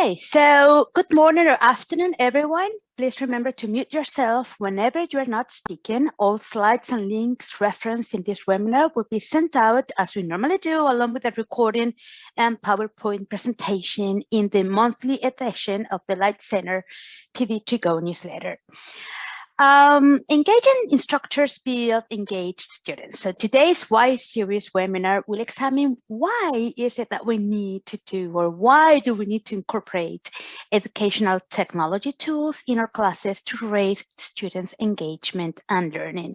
Okay, so good morning or afternoon, everyone. Please remember to mute yourself whenever you are not speaking. All slides and links referenced in this webinar will be sent out as we normally do, along with a recording and PowerPoint presentation in the monthly edition of the Light Center PD2Go newsletter. Engaging instructors build engaged students. So today's Why series webinar will examine why is it that we need to do, or why do we need to incorporate educational technology tools in our classes to raise students' engagement and learning.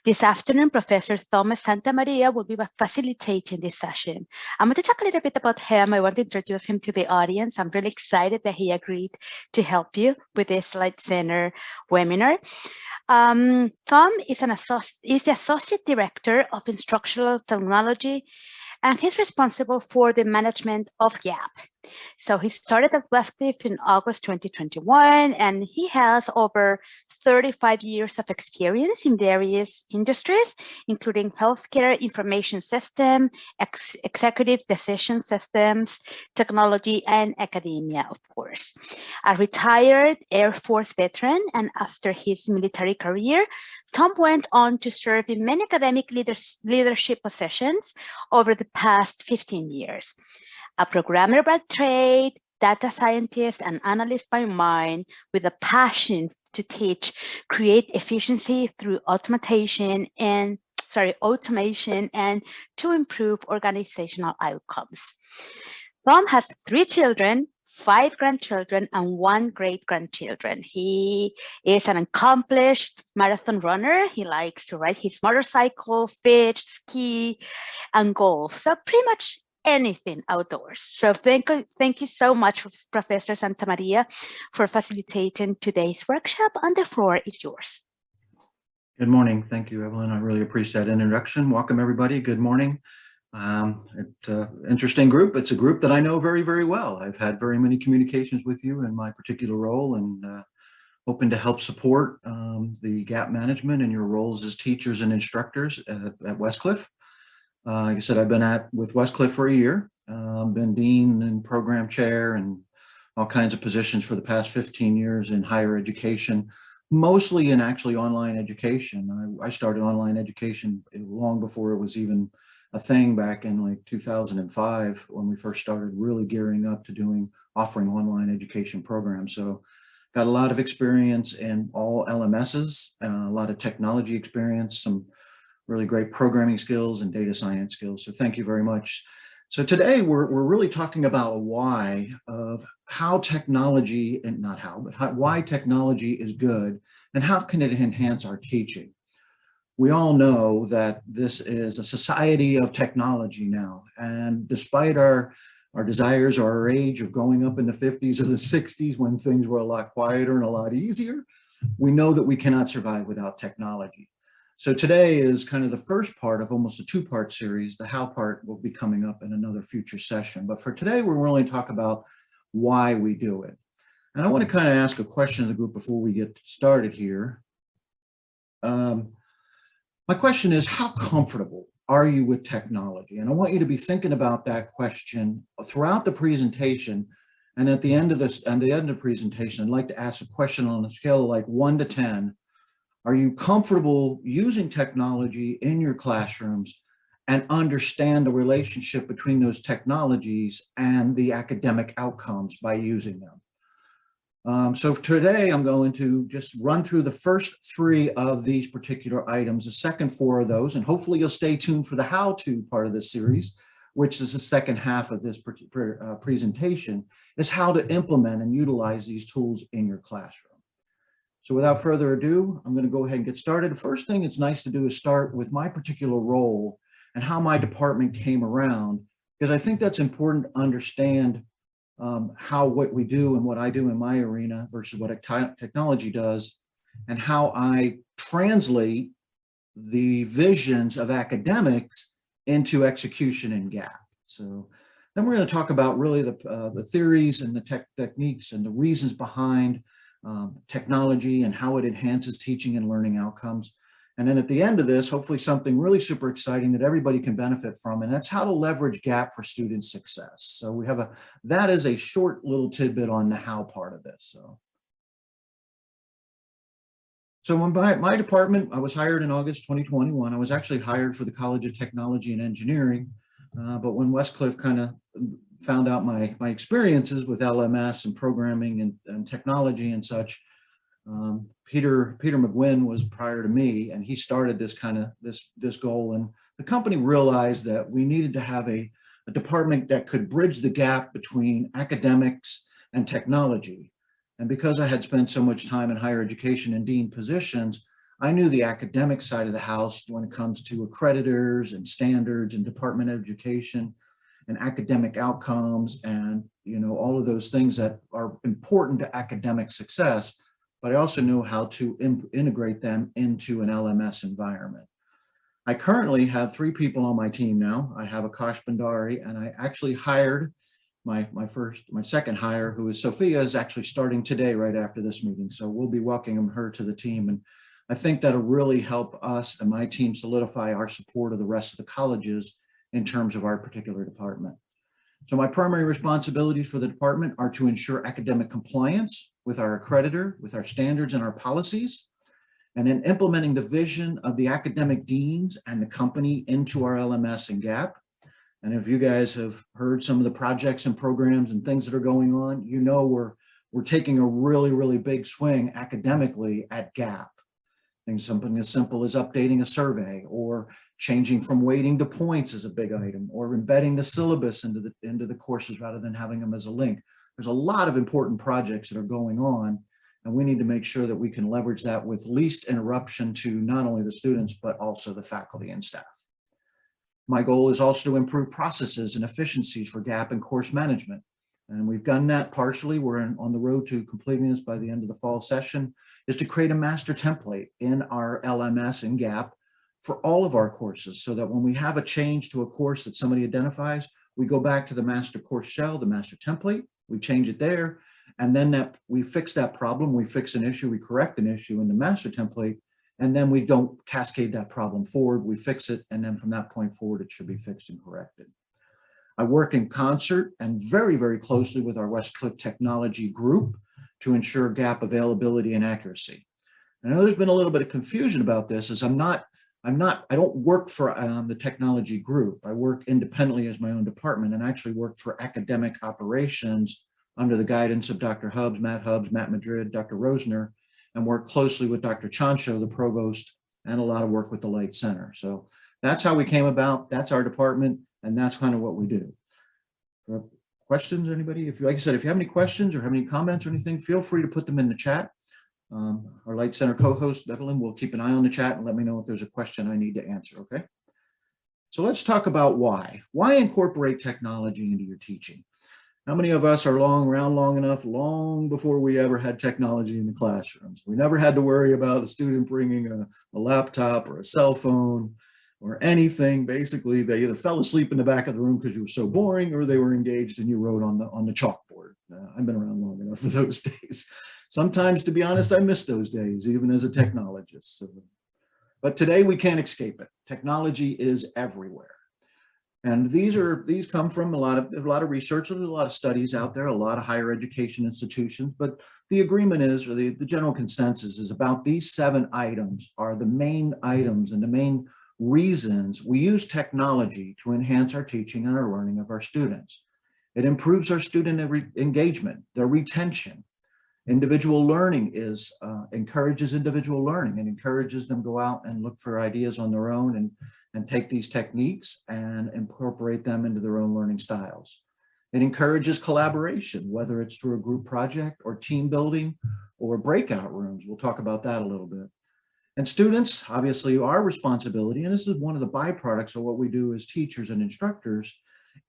This afternoon, Professor Thomas Santamaria will be facilitating this session. I'm going to talk a little bit about him. I want to introduce him to the audience. I'm really excited that he agreed to help you with this Light Center webinar. Tom is the Associate Director of Instructional Technology, and he's responsible for the management of GAP. So he started at Westcliff in August 2021, and he has over 35 years of experience in various industries, including healthcare information system, executive decision systems, technology, and academia, of course. A retired Air Force veteran, and after his military career, Tom went on to serve in many academic leadership positions over the past 15 years. A programmer by trade, data scientist and analyst by mind, with a passion to teach, create efficiency through automation and to improve organizational outcomes. Tom has 3 children, 5 grandchildren, and 1 great-grandchildren. He is an accomplished marathon runner. He likes to ride his motorcycle, fish, ski, and golf. So pretty much anything outdoors. So thank you so much, Professor Santamaria, for facilitating today's workshop, and the floor is yours. Good morning. Thank you, Evelyn. I really appreciate that introduction. Welcome, everybody. Good morning. It's an interesting group. It's a group that I know very, very well. I've had very many communications with you in my particular role, and hoping to help support the GAP management and your roles as teachers and instructors at Westcliff. Like I said, I've been with Westcliff for a year, been dean and program chair and all kinds of positions for the past 15 years in higher education, mostly in actually online education. I started online education long before it was even a thing back in like 2005 when we first started really gearing up to offering online education programs. So got a lot of experience in all LMSs, a lot of technology experience, some really great programming skills and data science skills. So thank you very much. So today we're really talking about why of how technology, and not how, but why technology is good and how can it enhance our teaching. We all know that this is a society of technology now, and despite our desires or our age of going up in the 50s or the 60s when things were a lot quieter and a lot easier, we know that we cannot survive without technology. So today is kind of the first part of almost a 2-part series. The how part will be coming up in another future session. But for today, we're really talk about why we do it. And I want to kind of ask a question to the group before we get started here. My question is, how comfortable are you with technology? And I want you to be thinking about that question throughout the presentation. And at the end of the presentation, I'd like to ask a question on a scale of like 1 to 10. Are you comfortable using technology in your classrooms and understand the relationship between those technologies and the academic outcomes by using them? So today I'm going to just run through the first 3 of these particular items, the second 4 of those, and hopefully you'll stay tuned for the how-to part of this series, which is the second half of this presentation, is how to implement and utilize these tools in your classroom. So without further ado, I'm going to go ahead and get started. The first thing it's nice to do is start with my particular role and how my department came around, because I think that's important to understand what we do and what I do in my arena versus what technology does, and how I translate the visions of academics into execution in GAP. So then we're going to talk about really the theories and the techniques and the reasons behind technology and how it enhances teaching and learning outcomes. And then at the end of this, hopefully something really super exciting that everybody can benefit from, and that's how to leverage GAP for student success. So we have that is a short little tidbit on the how part of this. So when my department, I was hired in August 2021. I was actually hired for the College of Technology and Engineering, but when Westcliff kind of found out my experiences with LMS and programming and technology and such, Peter McGuinn was prior to me, and he started this goal. And the company realized that we needed to have a department that could bridge the gap between academics and technology. And because I had spent so much time in higher education and dean positions, I knew the academic side of the house when it comes to accreditors and standards and Department of Education and academic outcomes and all of those things that are important to academic success. But I also know how to integrate them into an LMS environment. I currently have 3 people on my team now. I have Akash Bandari, and I actually hired my second hire, who is Sophia, is actually starting today right after this meeting. So we'll be welcoming her to the team. And I think that'll really help us and my team solidify our support of the rest of the colleges in terms of our particular department. So my primary responsibilities for the department are to ensure academic compliance with our accreditor, with our standards and our policies, and then implementing the vision of the academic deans and the company into our LMS and GAP. And if you guys have heard some of the projects and programs and things that are going on, we're taking a really, really big swing academically at GAP. Something as simple as updating a survey, or changing from weighting to points is a big item, or embedding the syllabus into the courses rather than having them as a link. There's a lot of important projects that are going on, and we need to make sure that we can leverage that with least interruption to not only the students, but also the faculty and staff. My goal is also to improve processes and efficiencies for GAP and course management. And we've done that partially. We're on the road to completing this by the end of the fall session, is to create a master template in our LMS and GAP for all of our courses, so that when we have a change to a course that somebody identifies, we go back to the master course shell, the master template, we change it there, and then we fix that problem, we fix an issue, we correct an issue in the master template, and then we don't cascade that problem forward, we fix it, and then from that point forward, it should be fixed and corrected. I work in concert and very, very closely with our Westcliff Technology Group to ensure GAP availability and accuracy. I know there's been a little bit of confusion about this, as I don't work for the technology group. I work independently as my own department, and actually work for academic operations under the guidance of Dr. Hubbs, Matt Madrid, Dr. Rosner, and work closely with Dr. Chancho, the provost, and a lot of work with the Light Center. So that's how we came about. That's our department, and that's kind of what we do. Questions, anybody? Like I said, if you have any questions or have any comments or anything, feel free to put them in the chat. Our Light Center co-host, Evelyn, will keep an eye on the chat and let me know if there's a question I need to answer, okay? So let's talk about why. Why incorporate technology into your teaching? How many of us are around long enough, long before we ever had technology in the classrooms? We never had to worry about a student bringing a laptop or a cell phone or anything. Basically, they either fell asleep in the back of the room because you were so boring, or they were engaged and you wrote on the chalkboard. I've been around long enough for those days. Sometimes, to be honest, I miss those days, even as a technologist. But today we can't escape it. Technology is everywhere. And these come from a lot of research. There's a lot of studies out there, a lot of higher education institutions, but the agreement is, or the general consensus is, about these 7 items are the main items and the main reasons we use technology to enhance our teaching and our learning of our students. It improves our student engagement, their retention. Individual learning encourages individual learning, and encourages them to go out and look for ideas on their own and take these techniques and incorporate them into their own learning styles. It encourages collaboration, whether it's through a group project or team building or breakout rooms. We'll talk about that a little bit. And students, obviously, our responsibility, and this is one of the byproducts of what we do as teachers and instructors,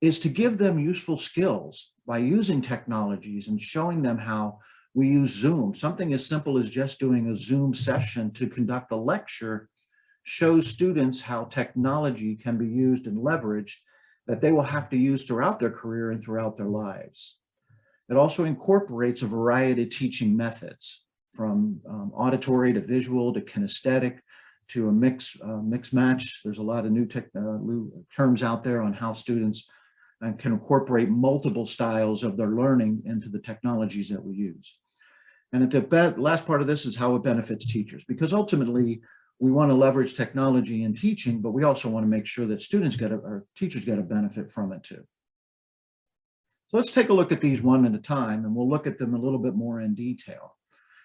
is to give them useful skills by using technologies and showing them how we use Zoom. Something as simple as just doing a Zoom session to conduct a lecture shows students how technology can be used and leveraged that they will have to use throughout their career and throughout their lives. It also incorporates a variety of teaching methods, from auditory to visual to kinesthetic to a mix match. There's a lot of new terms out there on how students can incorporate multiple styles of their learning into the technologies that we use. And at the last part of this is how it benefits teachers, because ultimately we want to leverage technology in teaching, but we also want to make sure that students or teachers get a benefit from it too. So let's take a look at these one at a time, and we'll look at them a little bit more in detail.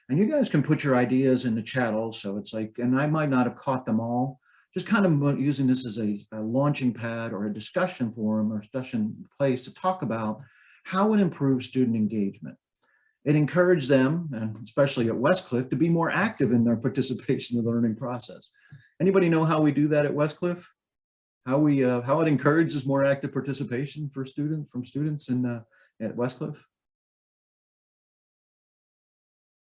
And you guys can put your ideas in the chat also. It's like, and I might not have caught them all, just kind of using this as a launching pad or a discussion forum or discussion place to talk about how it improves student engagement. It encouraged them, and especially at Westcliff, to be more active in their participation in the learning process. Anybody know how we do that at Westcliff? How it encourages more active participation for students at Westcliff?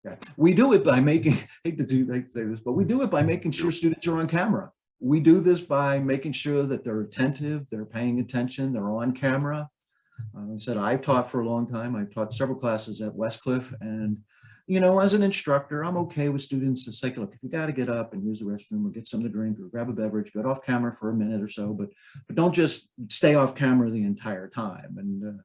Yeah. We do it by making, I hate to say this, but we do it by making sure students are on camera. We do this by making sure that they're attentive, they're paying attention, they're on camera. I said, I've taught for a long time. I've taught several classes at Westcliff, and you know, as an instructor, I'm okay with students to say, look, if you got to get up and use the restroom or get something to drink or grab a beverage, get off camera for a minute or so, but don't just stay off camera the entire time. And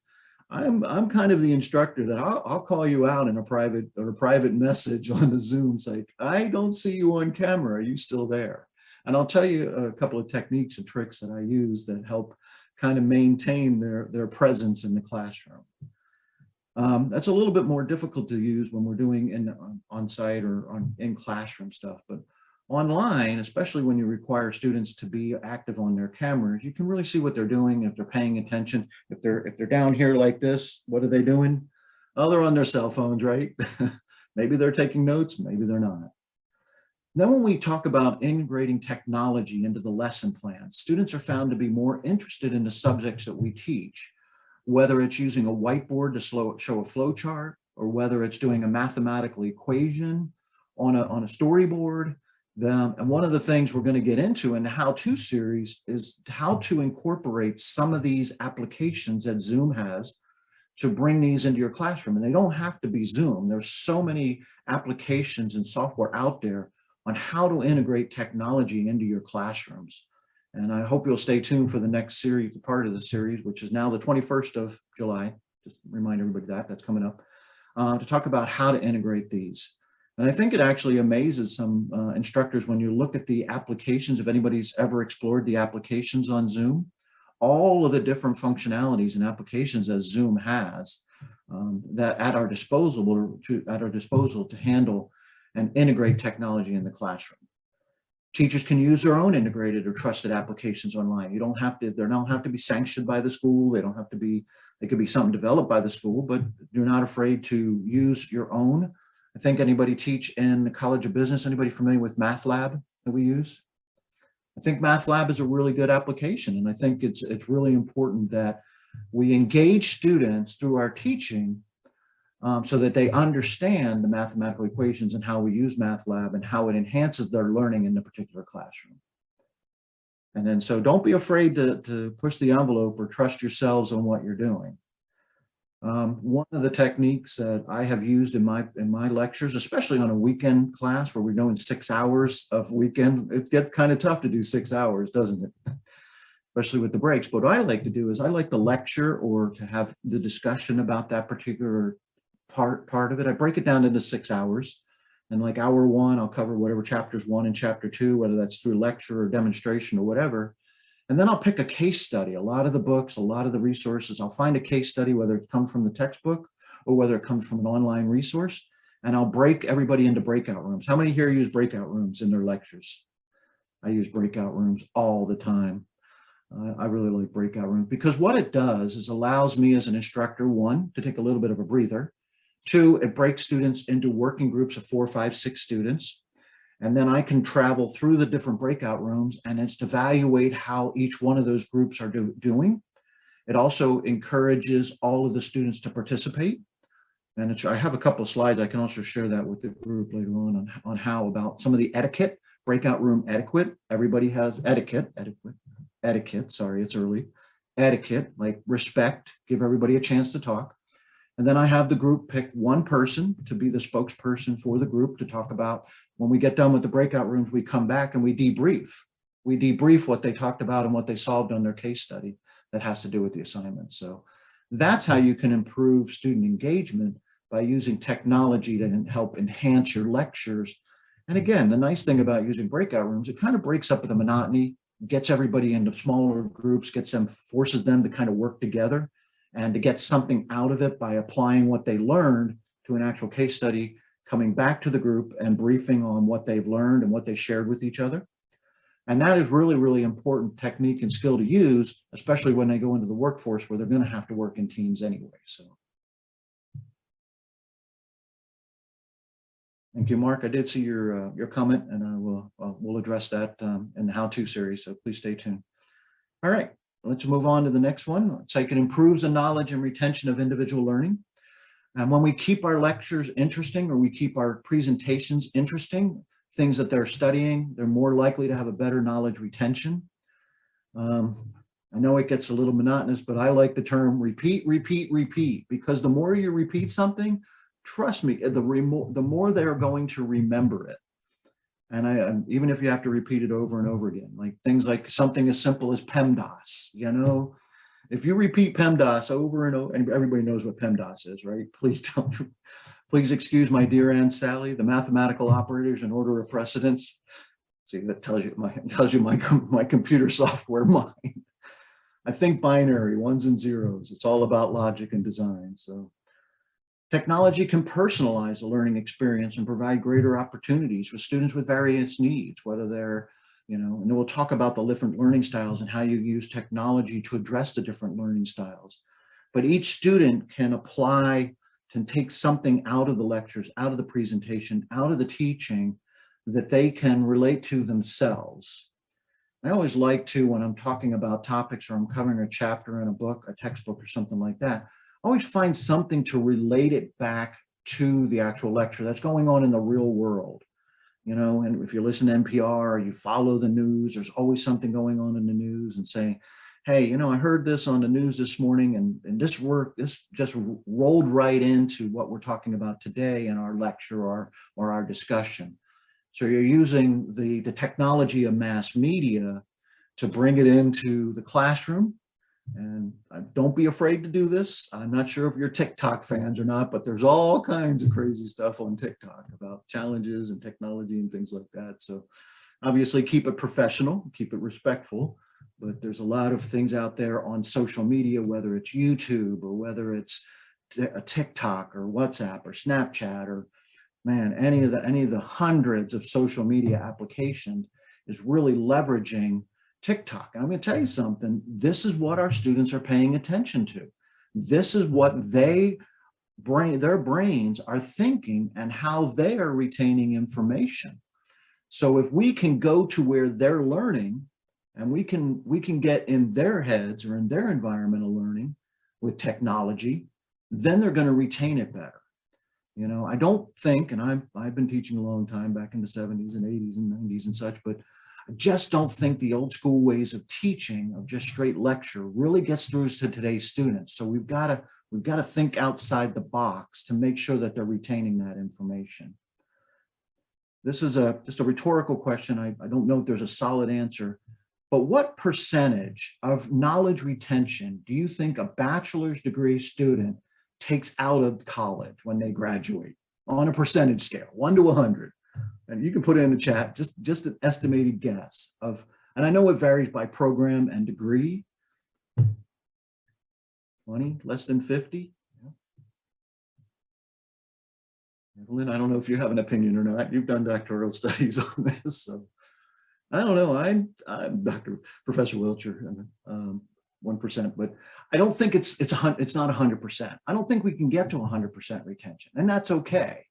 I'm kind of the instructor that I'll call you out in a private message on the Zoom, say, I don't see you on camera. Are you still there? And I'll tell you a couple of techniques and tricks that I use that help kind of maintain their presence in the classroom. That's a little bit more difficult to use when we're doing on-site or in classroom stuff, but online, especially when you require students to be active on their cameras, you can really see what they're doing, if they're paying attention. If they're down here like this, what are they doing? Oh, they're on their cell phones, right? Maybe they're taking notes, maybe they're not. Then when we talk about integrating technology into the lesson plan, students are found to be more interested in the subjects that we teach, whether it's using a whiteboard to show a flow chart, or whether it's doing a mathematical equation on a storyboard. And one of the things we're going to get into in the how-to series is how to incorporate some of these applications that Zoom has to bring these into your classroom. And they don't have to be Zoom. There's so many applications and software out there on how to integrate technology into your classrooms. And I hope you'll stay tuned for the next series, part of the series, which is now the 21st of July. Just remind everybody that's coming up, to talk about how to integrate these. And I think it actually amazes some instructors when you look at the applications, if anybody's ever explored the applications on Zoom, all of the different functionalities and applications that Zoom has that at our disposal to handle and integrate technology in the classroom. Teachers can use their own integrated or trusted applications online. They don't have to be sanctioned by the school. They could be something developed by the school, but you're not afraid to use your own. I think anybody teach in the College of Business, anybody familiar with MathLab that we use? I think MathLab is a really good application. And I think it's really important that we engage students through our teaching so that they understand the mathematical equations and how we use MathLab and how it enhances their learning in the particular classroom. And then, so don't be afraid to push the envelope or trust yourselves on what you're doing. One of the techniques that I have used in my lectures, especially on a weekend class where we're doing 6 hours of weekend, it gets kind of tough to do 6 hours, doesn't it? Especially with the breaks. But what I like to do is I like to lecture or to have the discussion about that particular part of it. I break it down into 6 hours, and like hour 1, I'll cover whatever chapters 1 and chapter 2, whether that's through lecture or demonstration or whatever. And then I'll pick a case study. A lot of the books, a lot of the resources, I'll find a case study, whether it comes from the textbook or whether it comes from an online resource, and I'll break everybody into breakout rooms. How many here use breakout rooms in their lectures? I use breakout rooms all the time. I really like breakout rooms because what it does is allows me as an instructor, 1, to take a little bit of a breather. 2, it breaks students into working groups of 4, 5, 6 students. And then I can travel through the different breakout rooms, and it's to evaluate how each one of those groups are doing. It also encourages all of the students to participate. And I have a couple of slides. I can also share that with the group later on how about some of the etiquette, breakout room etiquette. Everybody has etiquette, sorry, it's early. Etiquette, like respect, give everybody a chance to talk. And then I have the group pick one person to be the spokesperson for the group to talk about. When we get done with the breakout rooms, we come back and we debrief. We debrief what they talked about and what they solved on their case study that has to do with the assignment. So that's how you can improve student engagement, by using technology to help enhance your lectures. And again, the nice thing about using breakout rooms, it kind of breaks up the monotony, gets everybody into smaller groups, forces them to kind of work together and to get something out of it by applying what they learned to an actual case study, coming back to the group and briefing on what they've learned and what they shared with each other. And that is really, really important technique and skill to use, especially when they go into the workforce where they're going to have to work in teams anyway. So. Thank you, Mark. I did see your comment, and we'll address that in the how-to series, so please stay tuned. All right, let's move on to the next one. It's like it improves the knowledge and retention of individual learning. And when we keep our lectures interesting, or we keep our presentations interesting, things that they're studying, they're more likely to have a better knowledge retention. I know it gets a little monotonous, but I like the term repeat, repeat, repeat, because the more you repeat something, trust me, the more they're going to remember it. And even if you have to repeat it over and over again, like things like something as simple as PEMDAS, you know, if you repeat PEMDAS over and over, and everybody knows what PEMDAS is, right? Please excuse my dear Aunt Sally, the mathematical operators in order of precedence. See, that tells you my computer software mind. I think binary, ones and zeros. It's all about logic and design. So technology can personalize the learning experience and provide greater opportunities for students with various needs, whether they're, you know, and we'll talk about the different learning styles and how you use technology to address the different learning styles. But each student can take something out of the lectures, out of the presentation, out of the teaching that they can relate to themselves. I always like to, when I'm talking about topics or I'm covering a chapter in a book, a textbook or something like that, always find something to relate it back to the actual lecture that's going on in the real world. You know, and if you listen to NPR or you follow the news, there's always something going on in the news and saying, hey, you know, I heard this on the news this morning and this just rolled right into what we're talking about today in our lecture or our discussion. So you're using the technology of mass media to bring it into the classroom. And don't be afraid to do this. I'm not sure if you're TikTok fans or not, but there's all kinds of crazy stuff on TikTok about challenges and technology and things like that. So obviously keep it professional, keep it respectful, but there's a lot of things out there on social media, whether it's YouTube or whether it's a TikTok or WhatsApp or Snapchat or, man, any of the hundreds of social media applications is really leveraging TikTok. I'm going to tell you something. This is what our students are paying attention to. This is what their brains are thinking and how they are retaining information. So if we can go to where they're learning and we can get in their heads or in their environmental learning with technology, then they're going to retain it better. You know, I don't think, and I've been teaching a long time back in the 70s and 80s and 90s and such, but I just don't think the old school ways of teaching, of just straight lecture, really gets through to today's students. So we've got to think outside the box to make sure that they're retaining that information. This is just a rhetorical question. I don't know if there's a solid answer, but what percentage of knowledge retention do you think a bachelor's degree student takes out of college when they graduate on a percentage scale, 1 to 100? And you can put it in the chat, just an estimated guess of, and I know it varies by program and degree. 20, less than 50. Evelyn, I don't know if you have an opinion or not. You've done doctoral studies on this, so I don't know. I'm Professor Wiltshire, 1%, but I don't think it's not 100%. I don't think we can get to 100% retention, and that's okay.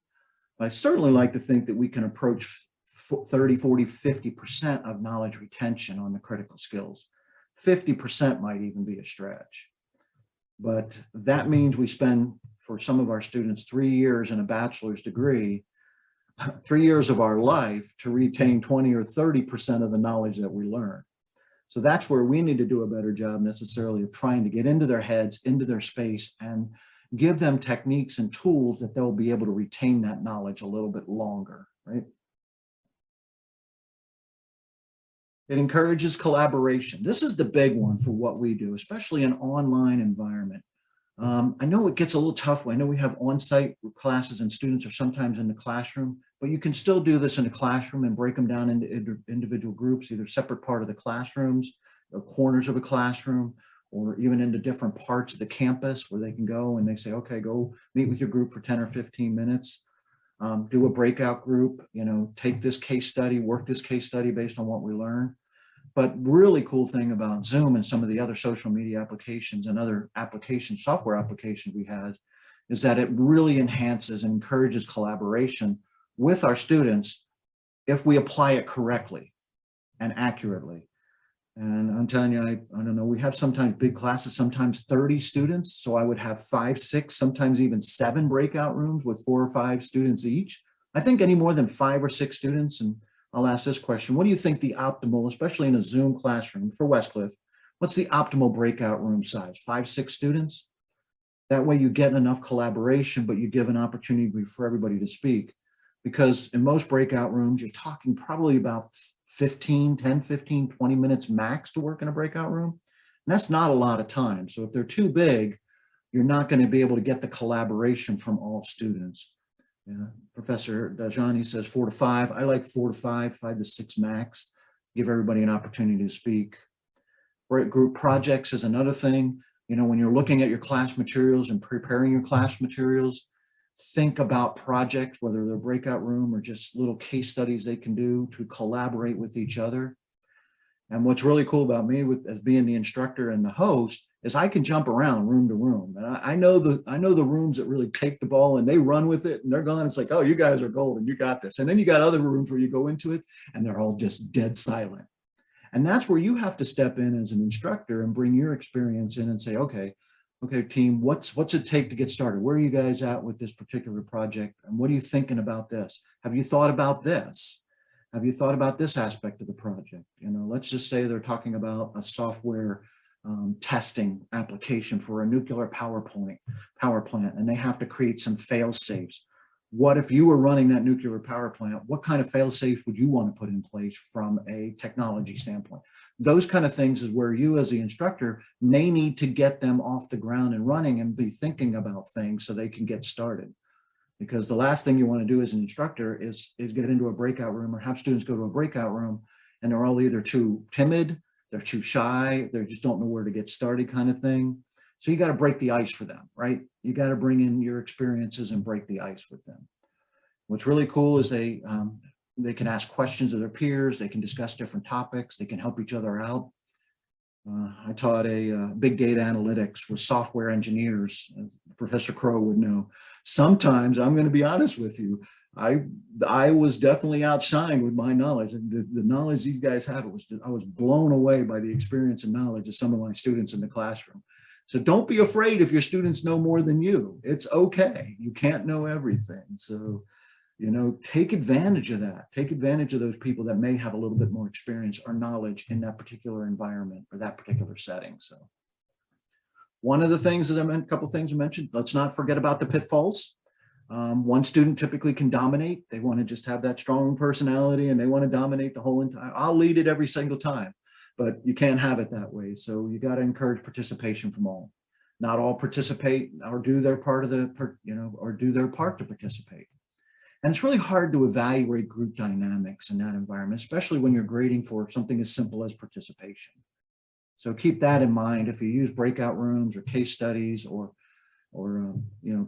I certainly like to think that we can approach 30, 40, 50% of knowledge retention on the critical skills. 50% might even be a stretch. But that means we spend, for some of our students, 3 years in a bachelor's degree, 3 years of our life to retain 20 or 30% of the knowledge that we learn. So that's where we need to do a better job necessarily of trying to get into their heads, into their space, and give them techniques and tools that they'll be able to retain that knowledge a little bit longer, right? It encourages collaboration. This is the big one for what we do, especially in an online environment. I know it gets a little tough. I know we have on-site classes and students are sometimes in the classroom, but you can still do this in the classroom and break them down into individual groups, either separate part of the classrooms, or corners of a classroom, or even into different parts of the campus where they can go and they say, okay, go meet with your group for 10 or 15 minutes. Do a breakout group, take this case study, work this case study based on what we learn. But really cool thing about Zoom and some of the other social media applications and other applications, software applications we have, is that it really enhances and encourages collaboration with our students if we apply it correctly and accurately. And I'm telling you, I don't know, we have sometimes big classes, sometimes 30 students. So I would have 5, 6, sometimes even 7 breakout rooms with 4 or 5 students each. I think any more than 5 or 6 students, and I'll ask this question. What do you think the optimal, especially in a Zoom classroom for Westcliff, what's the optimal breakout room size? 5, 6 students? That way you get enough collaboration, but you give an opportunity for everybody to speak. Because in most breakout rooms, you're talking probably about 10, 15, 20 minutes max to work in a breakout room. And that's not a lot of time. So if they're too big, you're not going to be able to get the collaboration from all students. Yeah. Professor Dajani says 4 to 5. I like 4 to 5, 5 to 6 max. Give everybody an opportunity to speak. Group projects is another thing. When you're looking at your class materials and preparing your class materials, think about projects, whether they're breakout room or just little case studies they can do to collaborate with each other. And what's really cool about me as being the instructor and the host is I can jump around room to room. And I know the rooms that really take the ball and they run with it and they're gone. It's like, oh, you guys are golden, you got this. And then you got other rooms where you go into it and they're all just dead silent. And that's where you have to step in as an instructor and bring your experience in and say, okay, team, what's it take to get started? Where are you guys at with this particular project? And what are you thinking about this? Have you thought about this? Have you thought about this aspect of the project? Let's just say they're talking about a software testing application for a nuclear power plant, and they have to create some fail safes. What if you were running that nuclear power plant? What kind of fail safes would you want to put in place from a technology standpoint? Those kind of things is where you as the instructor may need to get them off the ground and running and be thinking about things so they can get started. Because the last thing you want to do as an instructor is get into a breakout room or have students go to a breakout room and they're all either too timid, they're too shy, they just don't know where to get started kind of thing. So you got to break the ice for them, right? You got to bring in your experiences and break the ice with them. What's really cool is they can ask questions of their peers, they can discuss different topics, they can help each other out. I taught a big data analytics with software engineers, as Professor Crow would know. Sometimes, I'm going to be honest with you, I was definitely outshined with my knowledge. And the knowledge these guys have, I was blown away by the experience and knowledge of some of my students in the classroom. So don't be afraid if your students know more than you. It's okay. You can't know everything. So, take advantage of that. Take advantage of those people that may have a little bit more experience or knowledge in that particular environment or that particular setting. So one of the things that a couple of things I mentioned, let's not forget about the pitfalls. One student typically can dominate. They want to just have that strong personality and they want to dominate the whole entire, I'll lead it every single time, but you can't have it that way. So you got to encourage participation from all. Not all participate or do their part of or do their part to participate. And it's really hard to evaluate group dynamics in that environment, especially when you're grading for something as simple as participation. So keep that in mind if you use breakout rooms or case studies or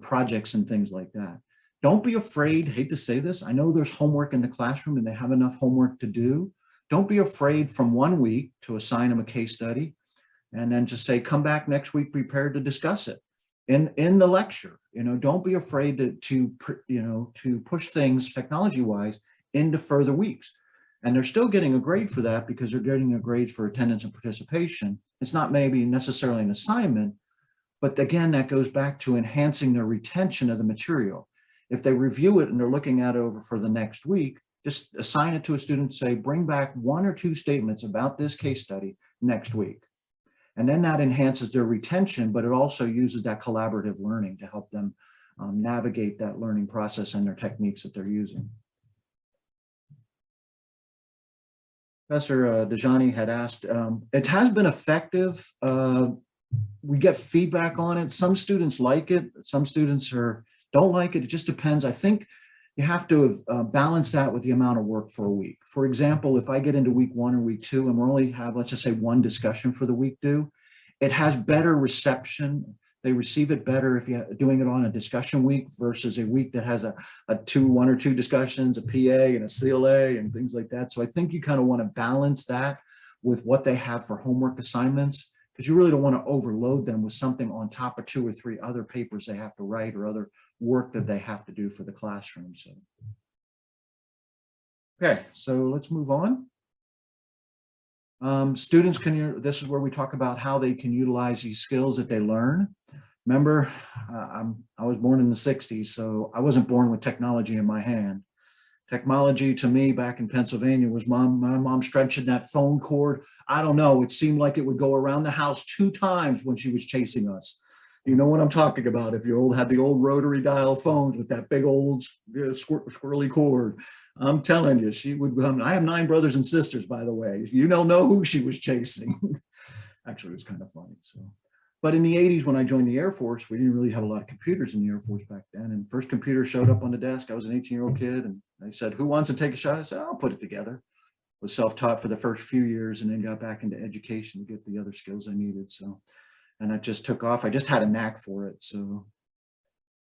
projects and things like that. Don't be afraid, hate to say this, I know there's homework in the classroom and they have enough homework to do. Don't be afraid from 1 week to assign them a case study and then just say, come back next week prepared to discuss it. In the lecture, don't be afraid to push things technology-wise into further weeks. And they're still getting a grade for that because they're getting a grade for attendance and participation. It's not maybe necessarily an assignment, but again, that goes back to enhancing their retention of the material. If they review it and they're looking at it over for the next week, just assign it to a student, say, bring back 1 or 2 statements about this case study next week. And then that enhances their retention, but it also uses that collaborative learning to help them navigate that learning process and their techniques that they're using. Professor Dajani had asked, it has been effective. We get feedback on it. Some students like it. Some students don't like it. It just depends. I think you have to balance that with the amount of work for a week. For example, if I get into week 1 or week 2 and we only have, let's just say, 1 discussion for the week due, it has better reception. They receive it better if you're doing it on a discussion week versus a week that has 1 or 2 discussions, a PA and a CLA and things like that. So I think you kind of want to balance that with what they have for homework assignments, because you really don't want to overload them with something on top of 2 or 3 other papers they have to write or other work that they have to do for the classroom. So, okay, so let's move on. Students this is where we talk about how they can utilize these skills that they learn. Remember, I was born in the 60s, so I wasn't born with technology in my hand. Technology to me back in Pennsylvania was my mom stretching that phone cord. I don't know, it seemed like it would go around the house 2 times when she was chasing us. You know what I'm talking about. If you had the old rotary dial phones with that big old squirrely cord, I'm telling you, she would. I have 9 brothers and sisters, by the way. You don't know who she was chasing. Actually, it was kind of funny. So, but in the 80s, when I joined the Air Force, we didn't really have a lot of computers in the Air Force back then. And first computer showed up on the desk. I was an 18-year-old kid, and they said, "Who wants to take a shot?" I said, "I'll put it together." Was self-taught for the first few years, and then got back into education to get the other skills I needed. So. And it just took off. I just had a knack for it. So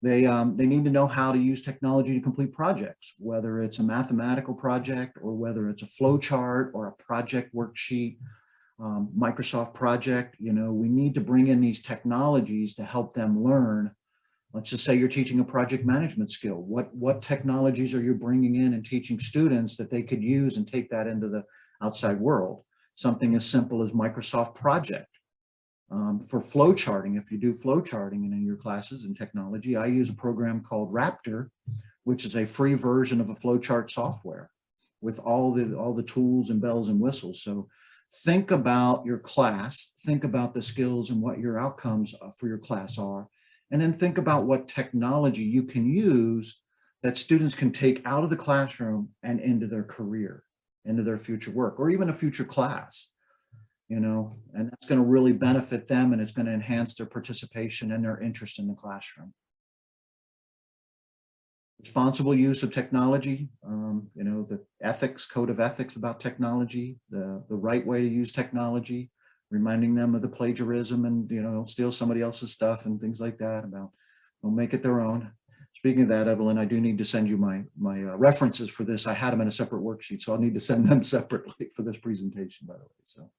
they need to know how to use technology to complete projects, whether it's a mathematical project or whether it's a flow chart or a project worksheet, Microsoft project. You know, we need to bring in these technologies to help them learn. Let's just say you're teaching a project management skill. What technologies are you bringing in and teaching students that they could use and take that into the outside world? Something as simple as Microsoft Project. For flow charting, if you do flow charting in your classes in technology, I use a program called Raptor, which is a free version of a flowchart software with all the tools and bells and whistles. So think about your class, think about the skills and what your outcomes for your class are, and then think about what technology you can use that students can take out of the classroom and into their career, into their future work, or even a future class. You know, and that's going to really benefit them, and it's going to enhance their participation and their interest in the classroom. Responsible use of technology, you know, the code of ethics about technology, the right way to use technology, reminding them of the plagiarism and, you know, steal somebody else's stuff and things like that, about don't make it their own. Speaking of that, Evelyn, I do need to send you my references for this. I had them in a separate worksheet, so I'll need to send them separately for this presentation, by the way. So.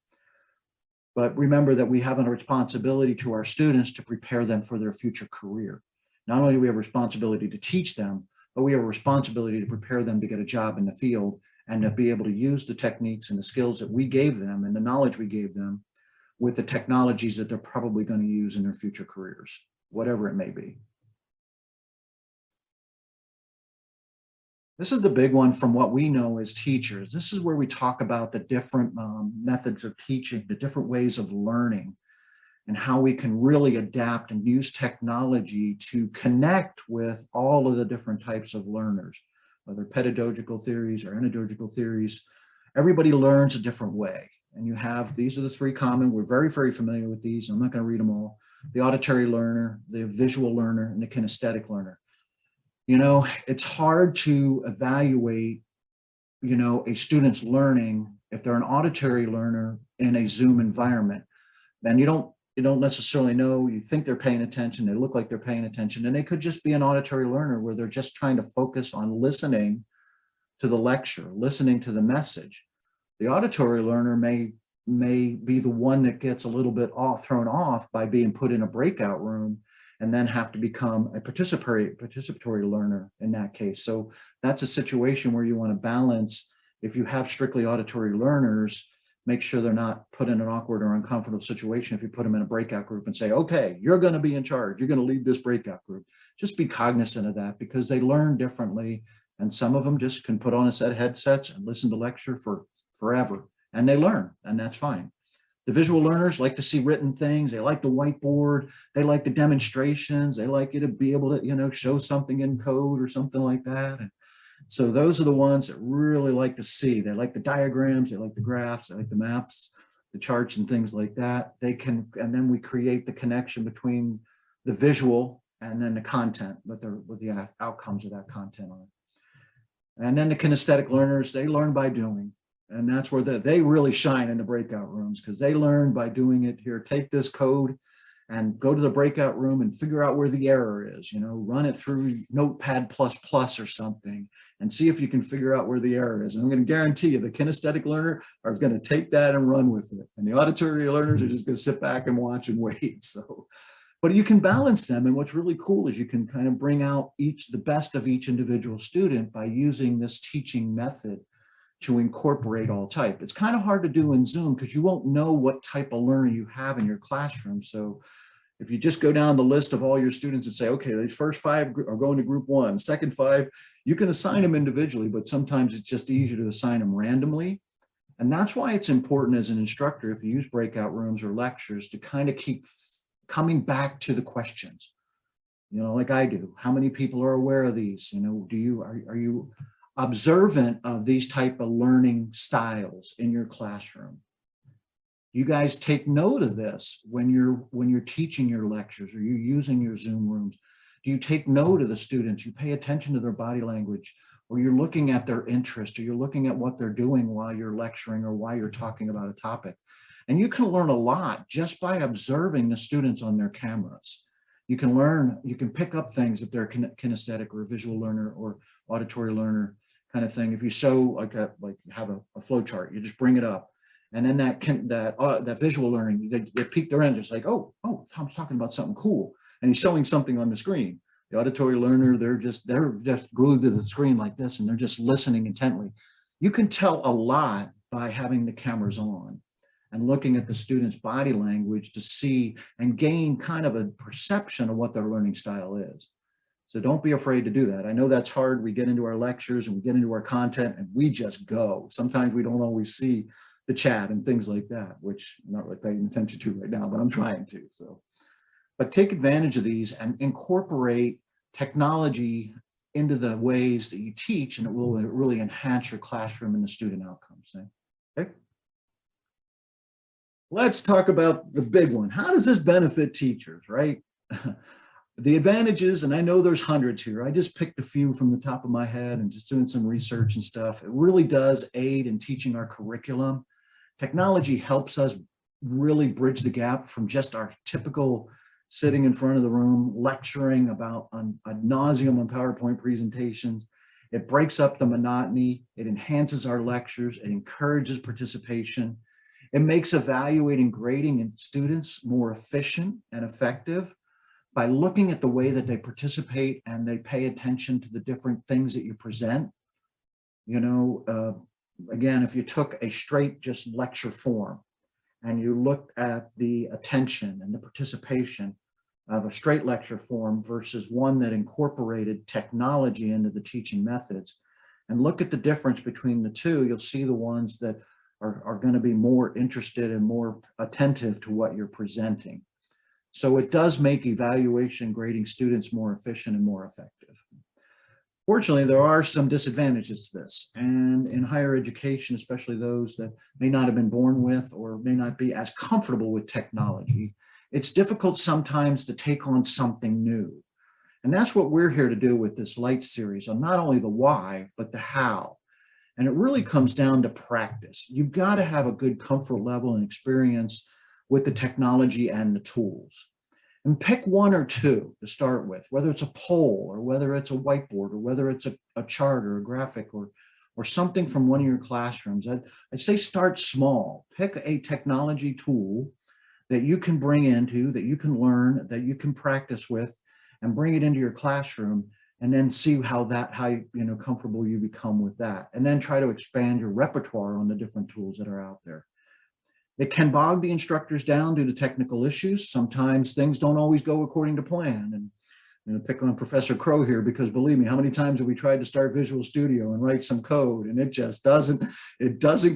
But remember that we have a responsibility to our students to prepare them for their future career. Not only do we have a responsibility to teach them, but we have a responsibility to prepare them to get a job in the field and to be able to use the techniques and the skills that we gave them and the knowledge we gave them with the technologies that they're probably going to use in their future careers, whatever it may be. This is the big one from what we know as teachers. This is where we talk about the different methods of teaching, the different ways of learning, and how we can really adapt and use technology to connect with all of the different types of learners, whether pedagogical theories or anagogical theories. Everybody learns a different way. And you have, these are the 3 common, we're very, very familiar with these. I'm not going to read them all. The auditory learner, the visual learner, and the kinesthetic learner. You know, it's hard to evaluate, you know, a student's learning if they're an auditory learner in a Zoom environment. Then you don't necessarily know, you think they're paying attention, they look like they're paying attention, and they could just be an auditory learner where they're just trying to focus on listening to the lecture, listening to the message. The auditory learner may be the one that gets a little bit thrown off by being put in a breakout room and then have to become a participatory learner in that case. So that's a situation where you want to balance. If you have strictly auditory learners, make sure they're not put in an awkward or uncomfortable situation if you put them in a breakout group and say, okay, you're going to be in charge, you're going to lead this breakout group. Just be cognizant of that, because they learn differently, and some of them just can put on a set of headsets and listen to lecture for forever, and they learn, and that's fine. The visual learners like to see written things. They like the whiteboard. They like the demonstrations. They like you to be able to, show something in code or something like that. And so those are the ones that really like to see. They like the diagrams. They like the graphs. They like the maps, the charts and things like that. And then we create the connection between the visual and then the content, with the outcomes of that content on it. And then the kinesthetic learners, they learn by doing. And that's where they really shine in the breakout rooms, because they learn by doing it. Here, take this code and go to the breakout room and figure out where the error is, run it through Notepad++ or something and see if you can figure out where the error is. And I'm going to guarantee you the kinesthetic learner are going to take that and run with it. And the auditory learners are just going to sit back and watch and wait. So, but you can balance them. And what's really cool is you can kind of bring out the best of each individual student by using this teaching method to incorporate all type. It's kind of hard to do in Zoom because you won't know what type of learner you have in your classroom. So if you just go down the list of all your students and say, okay, these first 5 are going to group 1, second 5, you can assign them individually, but sometimes it's just easier to assign them randomly. And that's why it's important as an instructor, if you use breakout rooms or lectures, to kind of keep coming back to the questions, like I do. How many people are aware of these? Are you observant of these type of learning styles in your classroom? You guys take note of this when you're teaching your lectures or you're using your Zoom rooms. Do you take note of the students? You pay attention to their body language, or you're looking at their interest, or you're looking at what they're doing while you're lecturing or while you're talking about a topic. And you can learn a lot just by observing the students on their cameras. You can pick up things if they're kinesthetic or a visual learner or auditory learner kind of thing. If you show like have a flow chart, you just bring it up. And then that visual learning, they peek their interest, like, oh, Tom's talking about something cool. And he's showing something on the screen. The auditory learner, they're just glued to the screen like this, and they're just listening intently. You can tell a lot by having the cameras on and looking at the student's body language to see and gain kind of a perception of what their learning style is. So don't be afraid to do that. I know that's hard. We get into our lectures and we get into our content and we just go. Sometimes we don't always see the chat and things like that, which I'm not really paying attention to right now, but I'm trying to. So, but take advantage of these and incorporate technology into the ways that you teach, and it will really enhance your classroom and the student outcomes. Okay. Let's talk about the big one. How does this benefit teachers, right? The advantages, and I know there's hundreds here. I just picked a few from the top of my head and just doing some research and stuff. It really does aid in teaching our curriculum. Technology helps us really bridge the gap from just our typical sitting in front of the room, lecturing about ad nauseum on PowerPoint presentations. It breaks up the monotony. It enhances our lectures. It encourages participation. It makes evaluating grading in students more efficient and effective by looking at the way that they participate and they pay attention to the different things that you present. Again, if you took a straight just lecture form and you looked at the attention and the participation of a straight lecture form versus one that incorporated technology into the teaching methods, and look at the difference between the two, you'll see the ones that are going to be more interested and more attentive to what you're presenting. So it does make evaluation grading students more efficient and more effective. Fortunately, there are some disadvantages to this. And in higher education, especially those that may not have been born with or may not be as comfortable with technology, it's difficult sometimes to take on something new. And that's what we're here to do with this Light series on not only the why, but the how. And it really comes down to practice. You've got to have a good comfort level and experience with the technology and the tools. And pick one or two to start with, whether it's a poll or whether it's a whiteboard or whether it's a chart or a graphic or something from one of your classrooms. I'd say start small. Pick a technology tool that you can bring into, that you can learn, that you can practice with, and bring it into your classroom, and then see how comfortable you become with that. And then try to expand your repertoire on the different tools that are out there. It can bog the instructors down due to technical issues. Sometimes things don't always go according to plan. And pick on Professor Crow here, because believe me, how many times have we tried to start Visual Studio and write some code and it just doesn't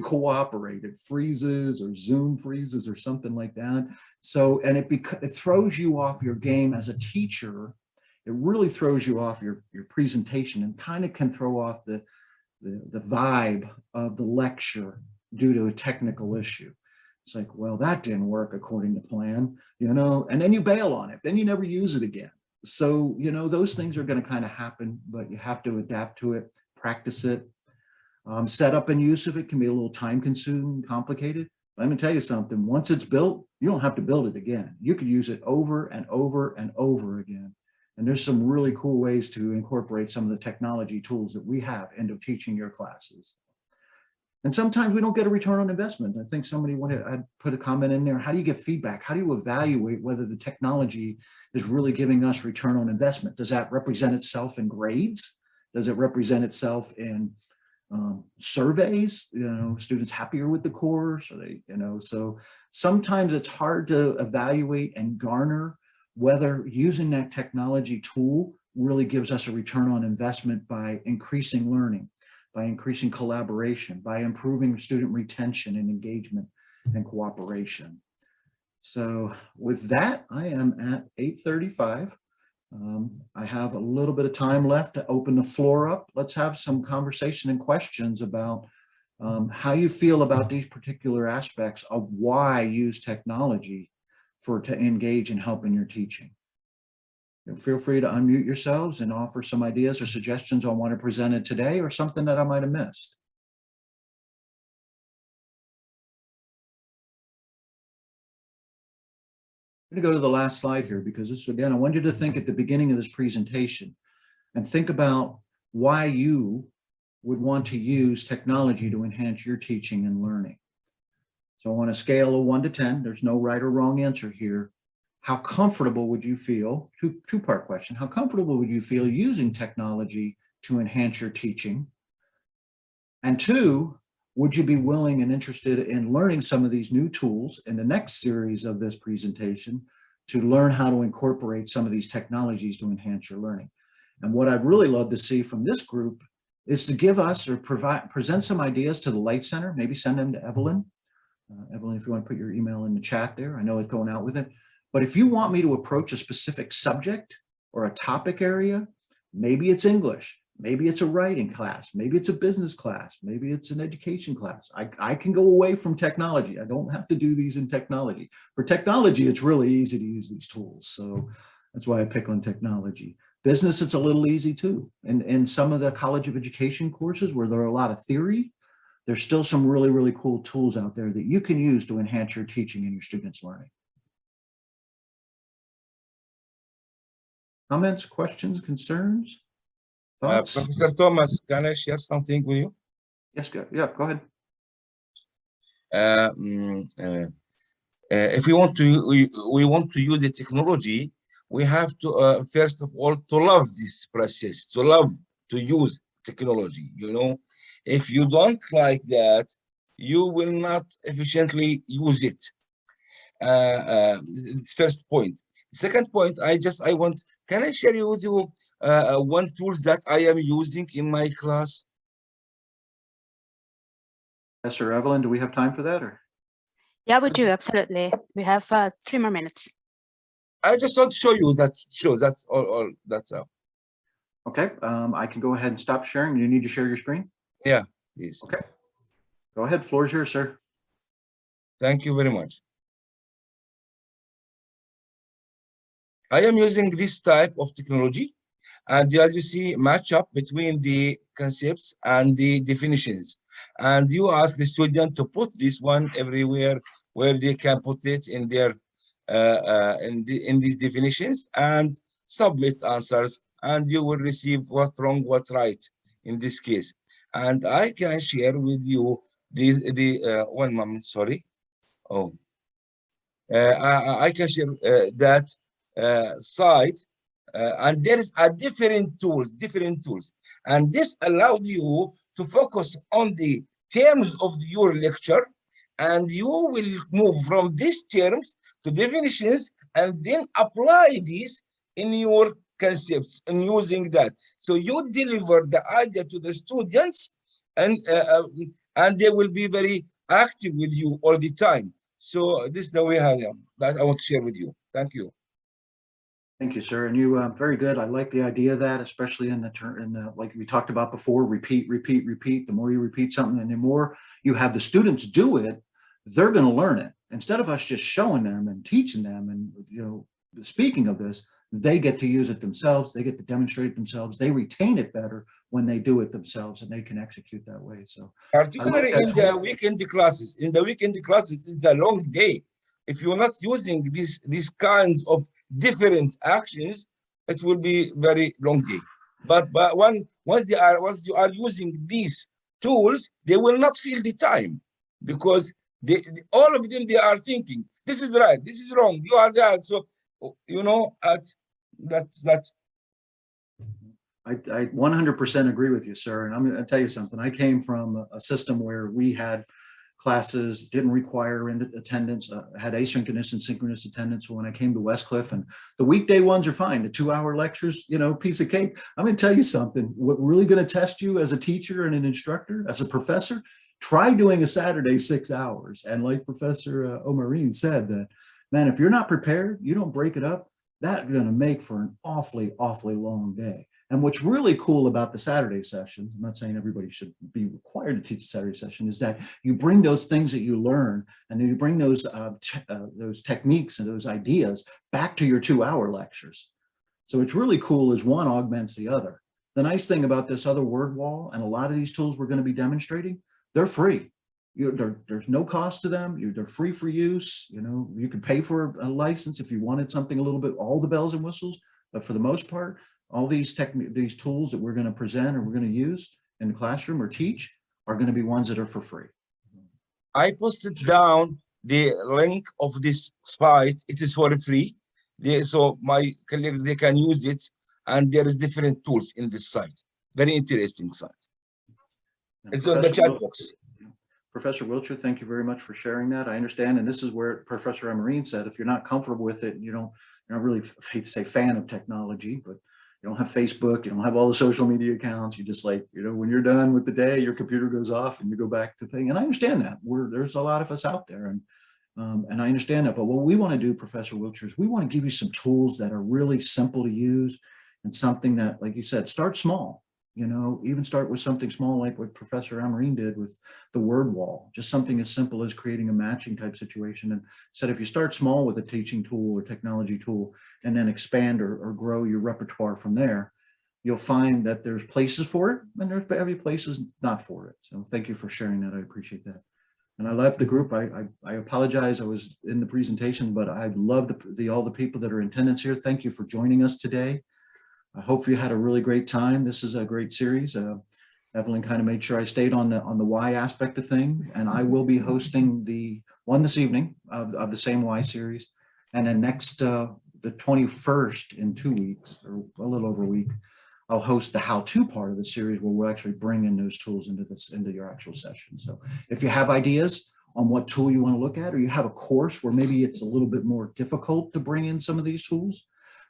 cooperate. It freezes, or Zoom freezes or something like that. So, and it throws you off your game as a teacher. It really throws you off your presentation, and kind of can throw off the vibe of the lecture due to a technical issue. It's like, well, that didn't work according to plan, and then you bail on it. Then you never use it again. So, those things are going to kind of happen, but you have to adapt to it, practice it. Setup and use of it can be a little time consuming, complicated. But let me tell you something, once it's built, you don't have to build it again. You could use it over and over and over again. And there's some really cool ways to incorporate some of the technology tools that we have into teaching your classes. And sometimes we don't get a return on investment. I think somebody I'd put a comment in there. How do you get feedback? How do you evaluate whether the technology is really giving us return on investment? Does that represent itself in grades? Does it represent itself in surveys? Students happier with the course? Are they, so sometimes it's hard to evaluate and garner whether using that technology tool really gives us a return on investment by increasing learning, by increasing collaboration, by improving student retention and engagement and cooperation. So with that, I am at 8:35. I have a little bit of time left to open the floor up. Let's have some conversation and questions about how you feel about these particular aspects of why use technology to engage and help in your teaching. Feel free to unmute yourselves and offer some ideas or suggestions on what I presented today, or something that I might have missed. I'm going to go to the last slide here, because this, again, I want you to think at the beginning of this presentation and think about why you would want to use technology to enhance your teaching and learning. So on a scale of 1 to 10, there's no right or wrong answer here. How comfortable would you feel, two-part question, how comfortable would you feel using technology to enhance your teaching? And 2, would you be willing and interested in learning some of these new tools in the next series of this presentation to learn how to incorporate some of these technologies to enhance your learning? And what I'd really love to see from this group is to give us or present some ideas to the Light Center, maybe send them to Evelyn. Evelyn, if you want to put your email in the chat there, I know it's going out with it. But if you want me to approach a specific subject or a topic area, maybe it's English, maybe it's a writing class, maybe it's a business class, maybe it's an education class. I can go away from technology. I don't have to do these in technology. For technology, it's really easy to use these tools. So that's why I pick on technology. Business, it's a little easy too. And in some of the College of Education courses where there are a lot of theory, there's still some really, really cool tools out there that you can use to enhance your teaching and your students' learning. Comments, questions, concerns, thoughts? Professor Thomas, can I share something with you? Yes, go ahead. If we want to use the technology, we have to first of all to love this process, to love to use technology. If you don't like that, you will not efficiently use it. First point. Second point, can I share with you one tool that I am using in my class? Yes, sir. Evelyn, do we have time for that? Or? Yeah, we do, absolutely. We have 3 more minutes. I just want to show you that. That's all. That's all. Okay. I can go ahead and stop sharing. You need to share your screen? Yeah, please. Okay. Go ahead. Floor is yours, sir. Thank you very much. I am using this type of technology, and as you see, match up between the concepts and the definitions. And you ask the student to put this one everywhere where they can put it in their in these definitions and submit answers, and you will receive what wrong, what right in this case. And I can share with you the 1 moment. Sorry. Oh, I can share that site, and there is a different tools, and this allowed you to focus on the terms of your lecture, and you will move from these terms to definitions and then apply this in your concepts and using that. So you deliver the idea to the students, and they will be very active with you all the time. So this is the way I am, that I want to share with you. Thank you. Thank you, sir. And you, very good. I like the idea of that, especially in the turn, like we talked about before, repeat, repeat, repeat. The more you repeat something and the more you have the students do it, they're going to learn it. Instead of us just showing them and teaching them and, you know, speaking of this, they get to use it themselves. They get to demonstrate it themselves. They retain it better when they do it themselves and they can execute that way. So particularly in the weekend classes, is the long day. If you're not using these kinds of different actions, it will be very long day. But once you are using these tools, they will not feel the time, because all of them, they are thinking, this is right, this is wrong, you are that. So, you know, that's I 100% agree with you, sir. And I'm going to tell you something. I came from a system where we had classes, didn't require attendance, had asynchronous and synchronous attendance when I came to Westcliff. And the weekday ones are fine. The 2-hour lectures, you know, piece of cake. I'm going to tell you something. What really going to test you as a teacher and an instructor, as a professor, try doing a Saturday 6 hours. And like Professor Omarine said, that, man, if you're not prepared, you don't break it up, that's going to make for an awfully, awfully long day. And what's really cool about the Saturday session, I'm not saying everybody should be required to teach a Saturday session, is that you bring those things that you learn and you bring those techniques and those ideas back to your 2-hour lectures. So it's really cool as one augments the other. The nice thing about this other word wall and a lot of these tools we're going to be demonstrating, they're free. There's no cost to them. They're free for use. You know, you can pay for a license if you wanted something a little bit, all the bells and whistles, but for the most part, all these tools that we're going to present or we're going to use in the classroom or teach are going to be ones that are for free. I posted down the link of this site. It is for free. So my colleagues, they can use it. And there is different tools in this site. Very interesting site. It's on the chat box. Professor Wiltshire, thank you very much for sharing that. I understand. And this is where Professor Omarine said, if you're not comfortable with it, you're not really, I hate to say fan of technology, but you don't have Facebook, you don't have all the social media accounts. You just like, you know, when you're done with the day, your computer goes off and you go back to thing. And I understand that there's a lot of us out there and I understand that. But what we want to do, Professor Wiltshire, is we want to give you some tools that are really simple to use and something that, like you said, start small. You know, even start with something small like what Professor Omarine did with the word wall, just something as simple as creating a matching type situation. And said, if you start small with a teaching tool or technology tool and then expand or grow your repertoire from there, you'll find that there's places for it and there's every place is not for it. So thank you for sharing that. I appreciate that. And I love the group. I apologize. I was in the presentation, but I love all the people that are in attendance here. Thank you for joining us today. I hope you had a really great time. This is a great series. Evelyn kind of made sure I stayed on the why aspect of thing, and I will be hosting the one this evening of the same why series, and then next the 21st in 2 weeks or a little over a week, I'll host the how-to part of the series where we'll actually bring in those tools into your actual session. So if you have ideas on what tool you want to look at, or you have a course where maybe it's a little bit more difficult to bring in some of these tools,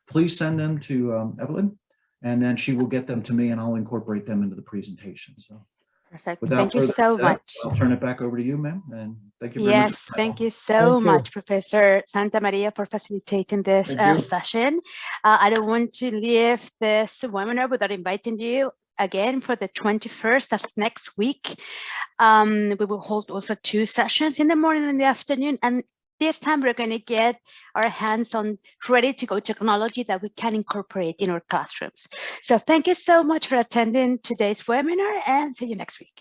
please send them to Evelyn, and then she will get them to me and I'll incorporate them into the presentation. So perfect. Thank you so much. I'll turn it back over to you, ma'am. And thank you very much. Yes, thank you so much, Professor Santamaria, for facilitating this session. I don't want to leave this webinar without inviting you again for the 21st, that's next week. We will hold also 2 sessions in the morning and the afternoon. And this time we're going to get our hands on ready to go technology that we can incorporate in our classrooms. So thank you so much for attending today's webinar and see you next week.